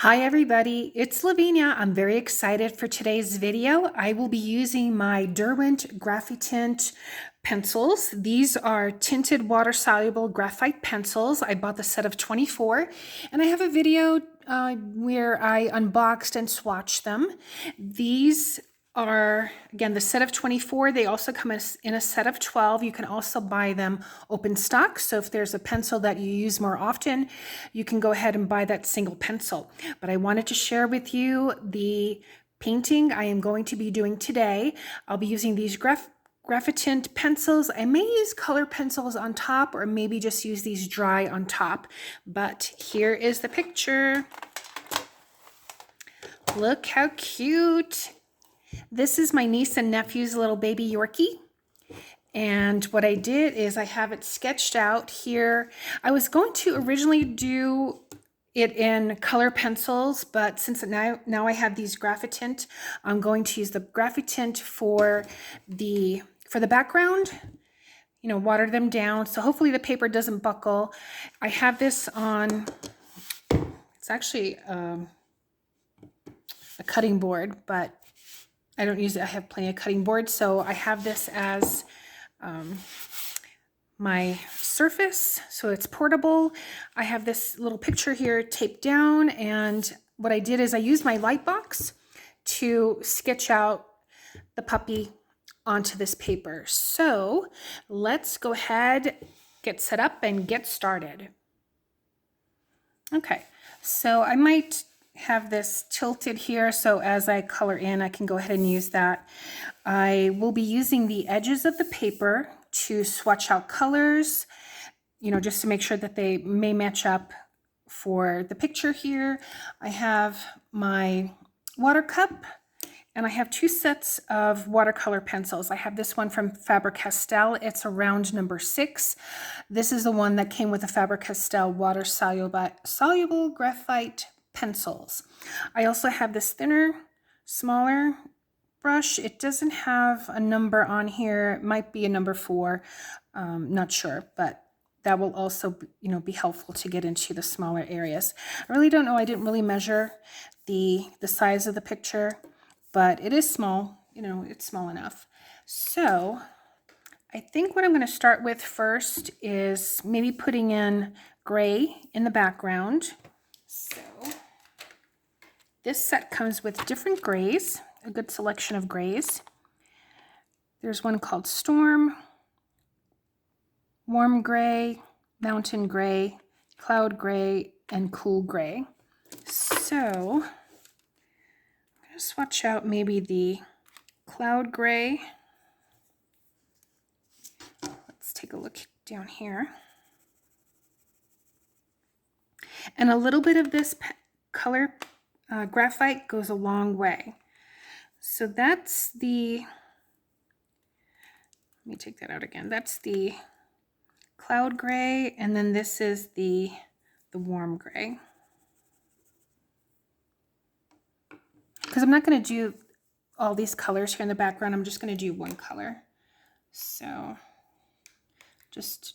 Hi everybody, it's Lavinia. I'm very excited for today's video. I will be using my Derwent Graphitint pencils. These are tinted water-soluble graphite pencils. I bought the set of 24 and I have a video where I unboxed and swatched them. These are, again, the set of 24. They also come in a set of 12. You can also buy them open stock. So if there's a pencil that you use more often, you can go ahead and buy that single pencil. But I wanted to share with you the painting I am going to be doing today. I'll be using these Graphitint pencils. I may use color pencils on top or maybe just use these dry on top. But here is the picture. Look how cute. This is my niece and nephew's little baby Yorkie. And what I did is I have it sketched out here. I was going to originally do it in color pencils, but since now I have these Graphitint, I'm going to use the Graphitint for the background, you know, water them down. So hopefully the paper doesn't buckle. I have this on, it's actually a cutting board, but I don't use it. I have plenty of cutting boards. So I have this as my surface, so it's portable. I have this little picture here taped down, and what I did is I used my light box to sketch out the puppy onto this paper. So let's go ahead, get set up and get started. Okay, so I might have this tilted here, so as I color in, I can go ahead and use that. I will be using the edges of the paper to swatch out colors, you know, just to make sure that they may match up for the picture here. I have my water cup, and I have two sets of watercolor pencils. I have this one from Faber-Castell. It's a round number 6. This is the one that came with the Faber-Castell water-soluble graphite pencils. I also have this thinner, smaller brush. It doesn't have a number on here. It might be a number 4. Not sure, but that will also, you know, be helpful to get into the smaller areas. I really don't know. I didn't really measure the size of the picture, but it is small. You know, it's small enough. So I think what I'm going to start with first is maybe putting in gray in the background. So this set comes with different grays, a good selection of grays. There's one called Storm, Warm Gray, Mountain Gray, Cloud Gray, and Cool Gray. So I'm going to swatch out maybe the Cloud Gray. Let's take a look down here. And a little bit of this color graphite goes a long way. So that's the, let me take that out again. That's the Cloud Gray, and then this is the Warm Gray. Because I'm not going to do all these colors here in the background, I'm just going to do one color. So just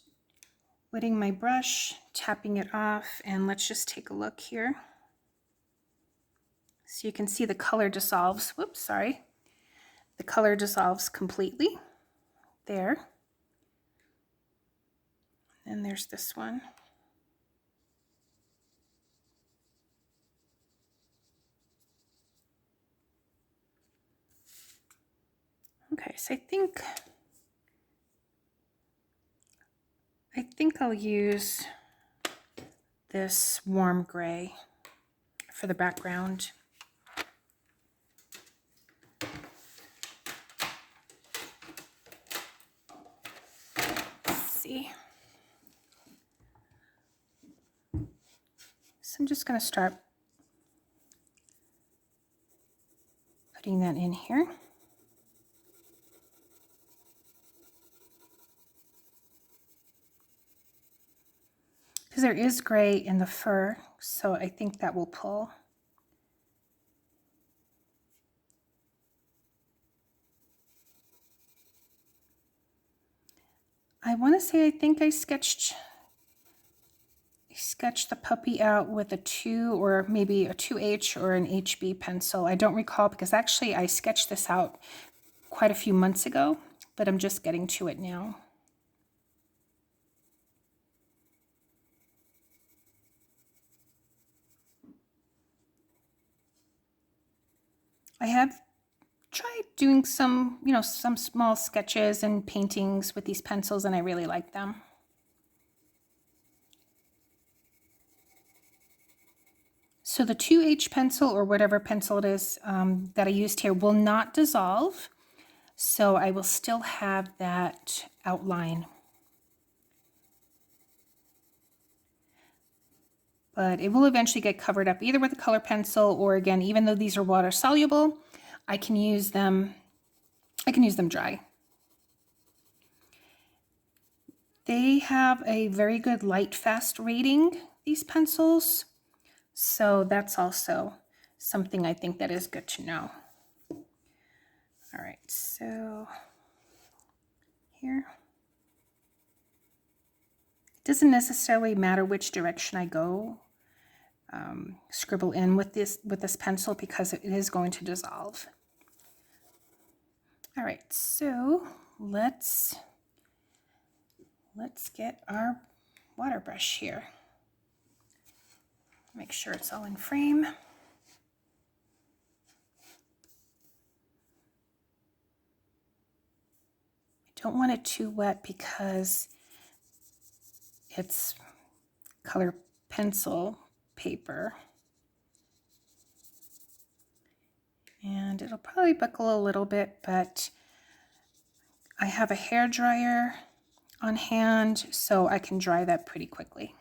wetting my brush, tapping it off, and let's just take a look here. So you can see the color dissolves. Whoops, sorry. The color dissolves completely there. And there's this one. Okay, so I think I'll use this warm gray for the background. Let's see. So I'm just going to start putting that in here. Because there is gray in the fur, so I think that will pull. I want to say I think I sketched sketched the puppy out with a 2 or maybe a 2H or an HB pencil. I don't recall because actually I sketched this out quite a few months ago, but I'm just getting to it now. I have tried doing some, some small sketches and paintings with these pencils, and I really like them. So the 2H pencil, or whatever pencil it is that I used here, will not dissolve. So I will still have that outline. But it will eventually get covered up either with a color pencil, or again, even though these are water soluble, I can use them dry. They have a very good light fast rating, these pencils. So that's also something I think that is good to know. All right, so here. It doesn't necessarily matter which direction I go, scribble in with this pencil, because it is going to dissolve. All right, so let's get our water brush here. Make sure it's all in frame. I don't want it too wet because it's color pencil paper. And it'll probably buckle a little bit, but I have a hair dryer on hand, so I can dry that pretty quickly.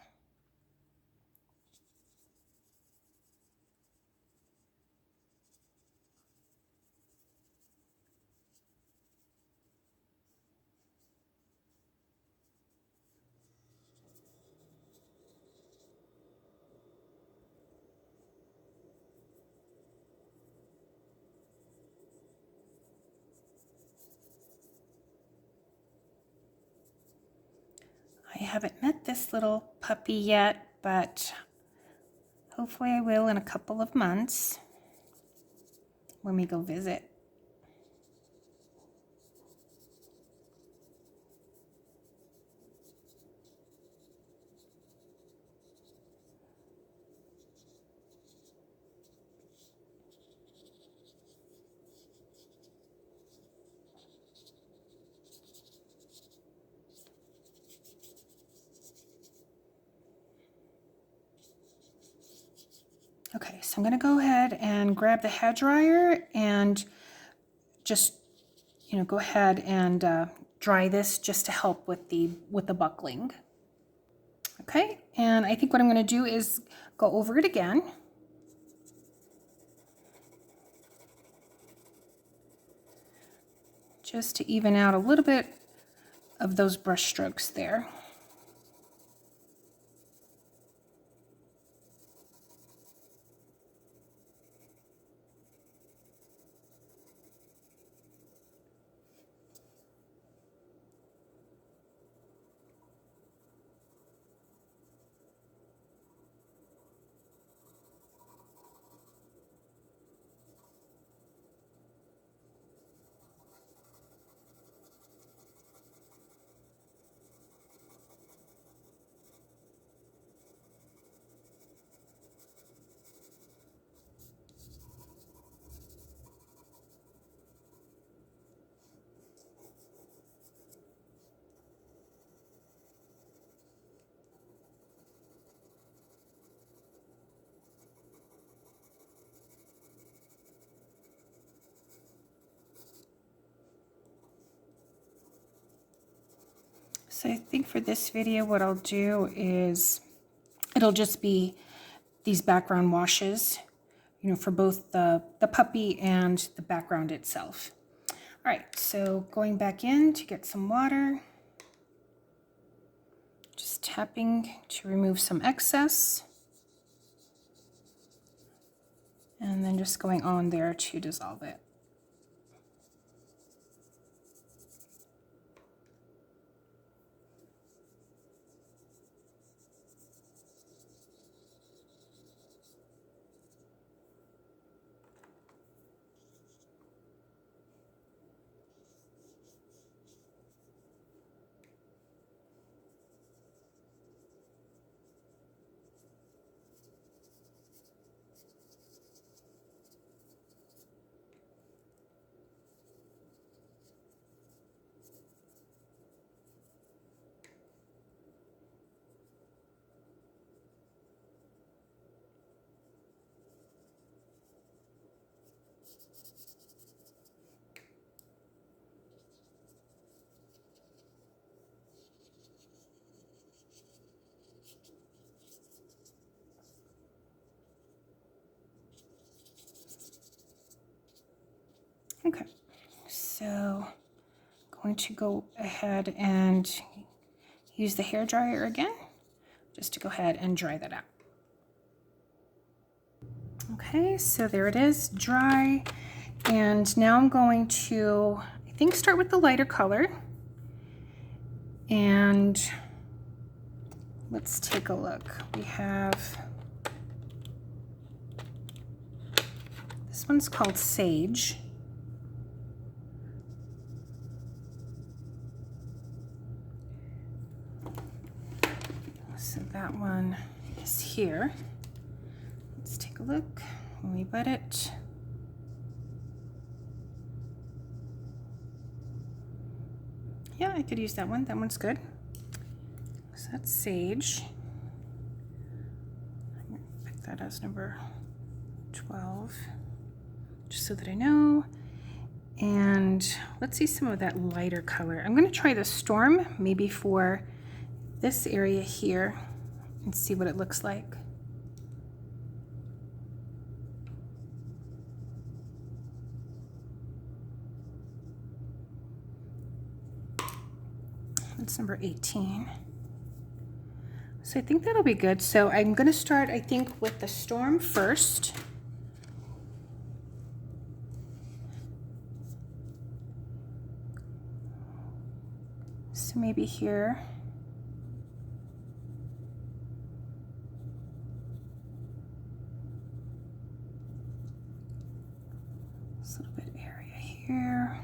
I haven't met this little puppy yet, but hopefully I will in a couple of months when we go visit. Okay, so I'm going to go ahead and grab the hair dryer and just, go ahead and dry this just to help with the buckling. Okay, and I think what I'm going to do is go over it again. Just to even out a little bit of those brush strokes there. So I think for this video, what I'll do is it'll just be these background washes, for both the puppy and the background itself. All right, so going back in to get some water, just tapping to remove some excess, and then just going on there to dissolve it. So I'm going to go ahead and use the hair dryer again, just to go ahead and dry that out. Okay, so there it is, dry. And now I'm going to, I think, start with the lighter color. And let's take a look. We have, this one's called Sage. So that one is here. Let's take a look when we wet it. Yeah, I could use that one. That one's good. So that's Sage. I'm going to pick that as number 12, just so that I know. And let's see some of that lighter color. I'm going to try the Storm, maybe for this area here, and see what it looks like. That's number 18. So I think that'll be good. So I'm going to start, I think, with the Storm first. So maybe here. This little bit area here.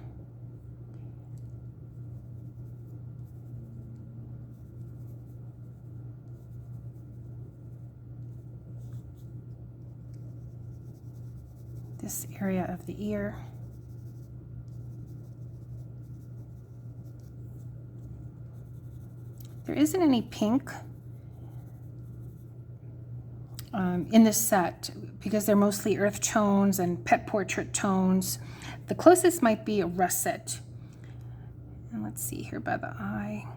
This area of the ear. There isn't any pink in this set because they're mostly earth tones and pet portrait tones. The closest might be a russet. And let's see here by the eye.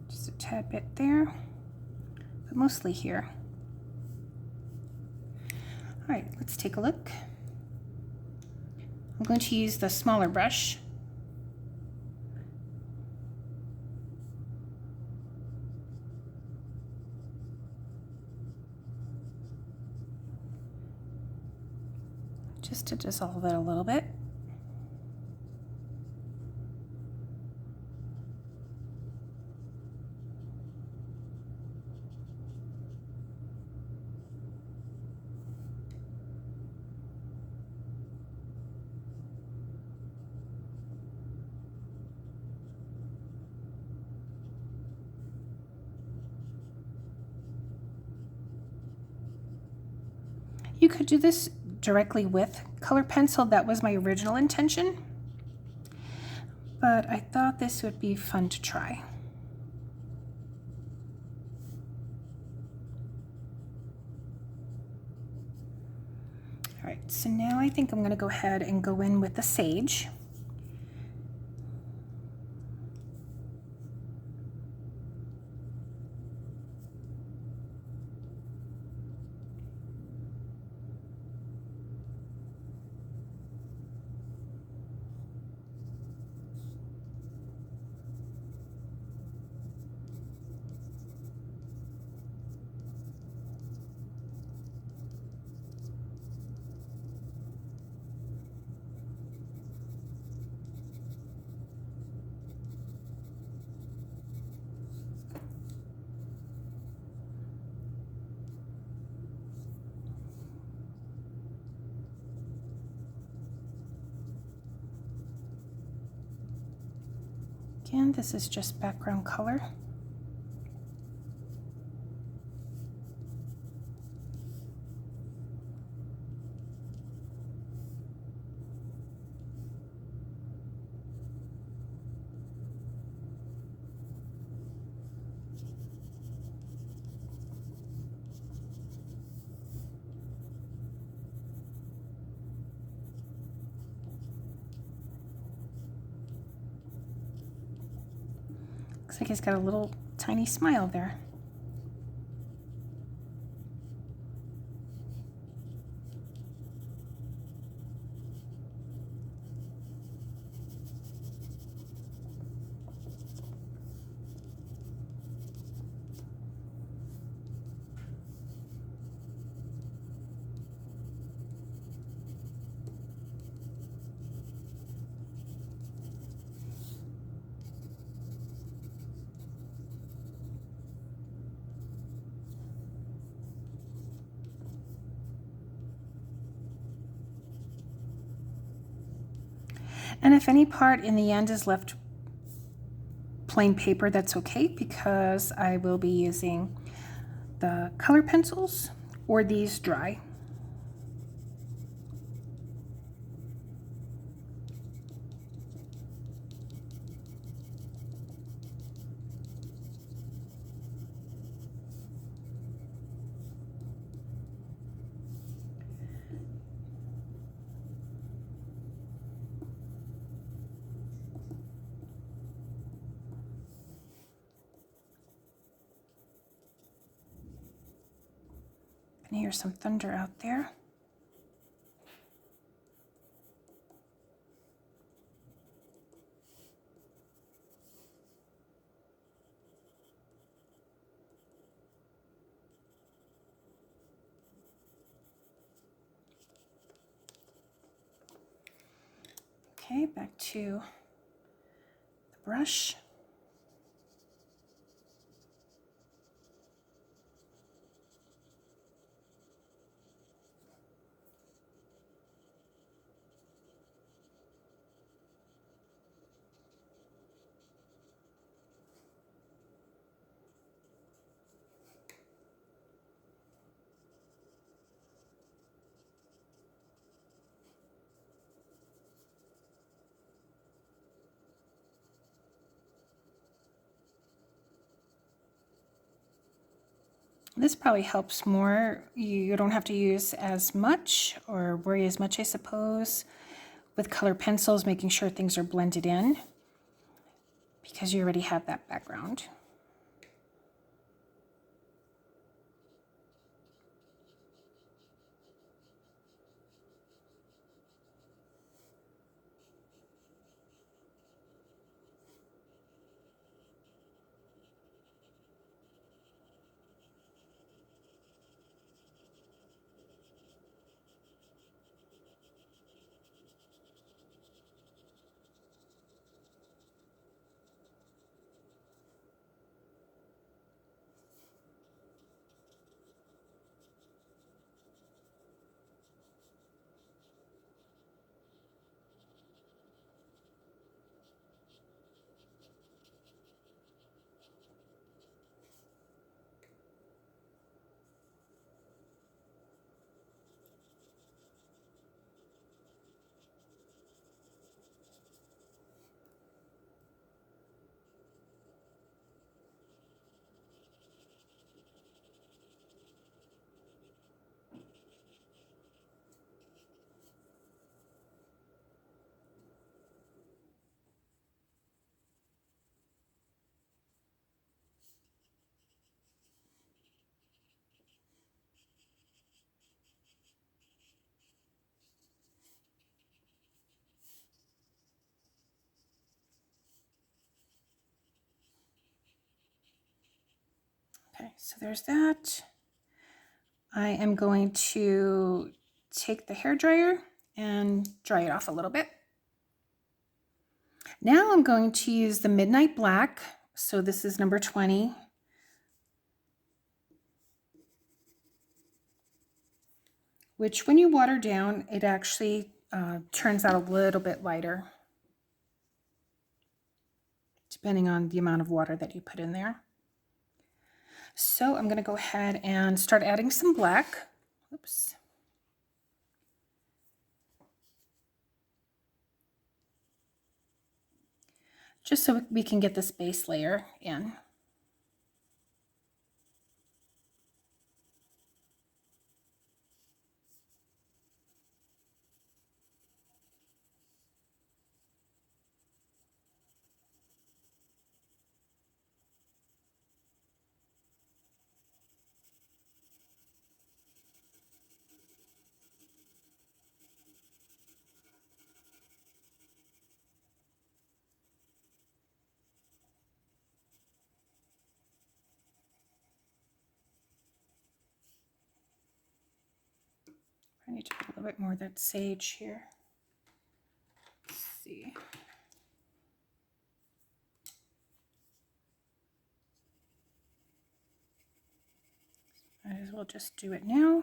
Just a tad bit there, but mostly here. All right, let's take a look. I'm going to use the smaller brush. Just to dissolve it a little bit. You could do this directly with color pencil. That was my original intention, but I thought this would be fun to try. All right, so now I think I'm going to go ahead and go in with the Sage. Again, this is just background color. Looks like he's got a little tiny smile there. And if any part in the end is left plain paper, that's okay, because I will be using the color pencils or these dry. I can hear some thunder out there. Okay, back to the brush. This probably helps more. You don't have to use as much or worry as much, I suppose, with color pencils, making sure things are blended in because you already have that background. Okay, so there's that. I am going to take the hairdryer and dry it off a little bit. Now I'm going to use the Midnight Black. So this is number 20. Which when you water down, it actually turns out a little bit lighter, depending on the amount of water that you put in there. So I'm going to go ahead and start adding some black. Oops. Just so we can get this base layer in. I need to put a little bit more of that sage here. Let's see. Might as well just do it now.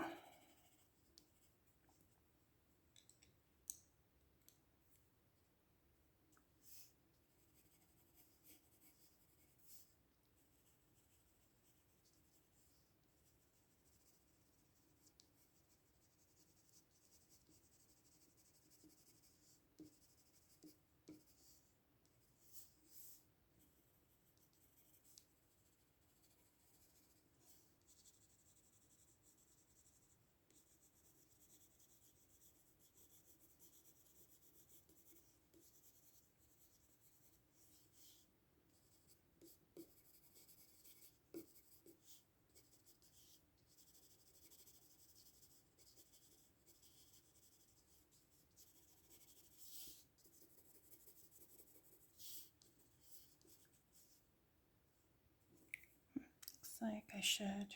Looks like I should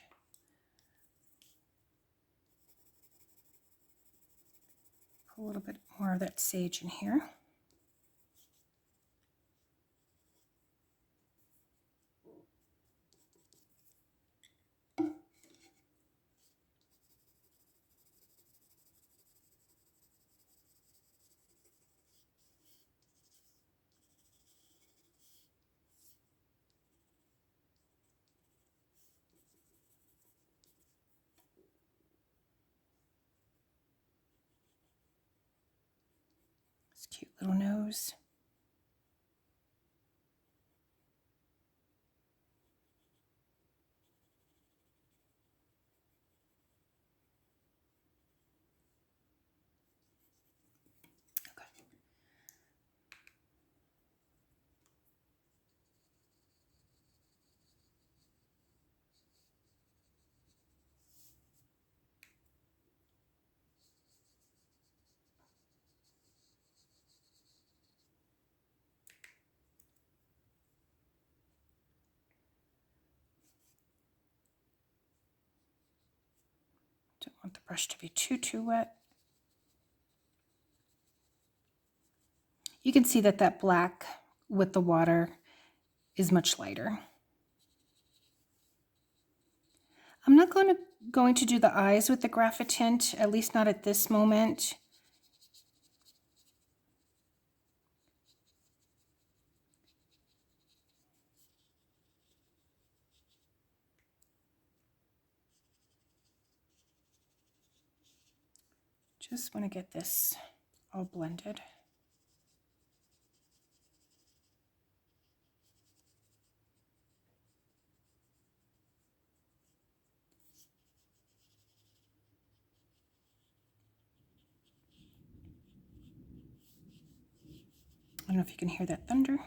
put a little bit more of that sage in here. This cute little nose. Don't want the brush to be too wet. You can see that that black with the water is much lighter. I'm not going to do the eyes with the Graphitint, at least not at this moment. Just want to get this all blended. I don't know if you can hear that thunder.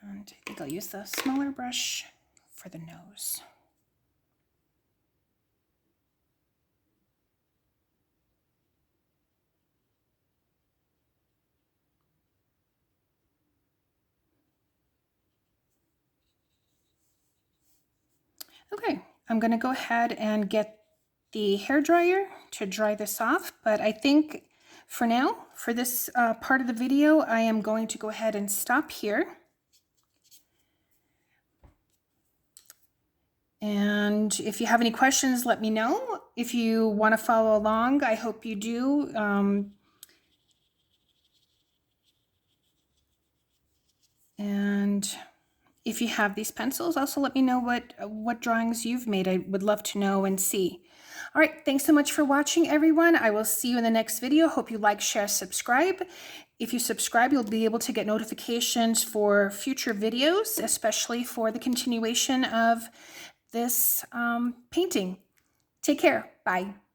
And I think I'll use the smaller brush for the nose. Okay, I'm going to go ahead and get the hairdryer to dry this off, but I think for now, for this part of the video, I am going to go ahead and stop here. And if you have any questions, let me know. If you want to follow along, I hope you do. And if you have these pencils, also let me know what drawings you've made. I would love to know and see. All right, thanks so much for watching, everyone. I will see you in the next video. Hope you like, share, subscribe. If you subscribe, you'll be able to get notifications for future videos, especially for the continuation of this painting. Take care. Bye.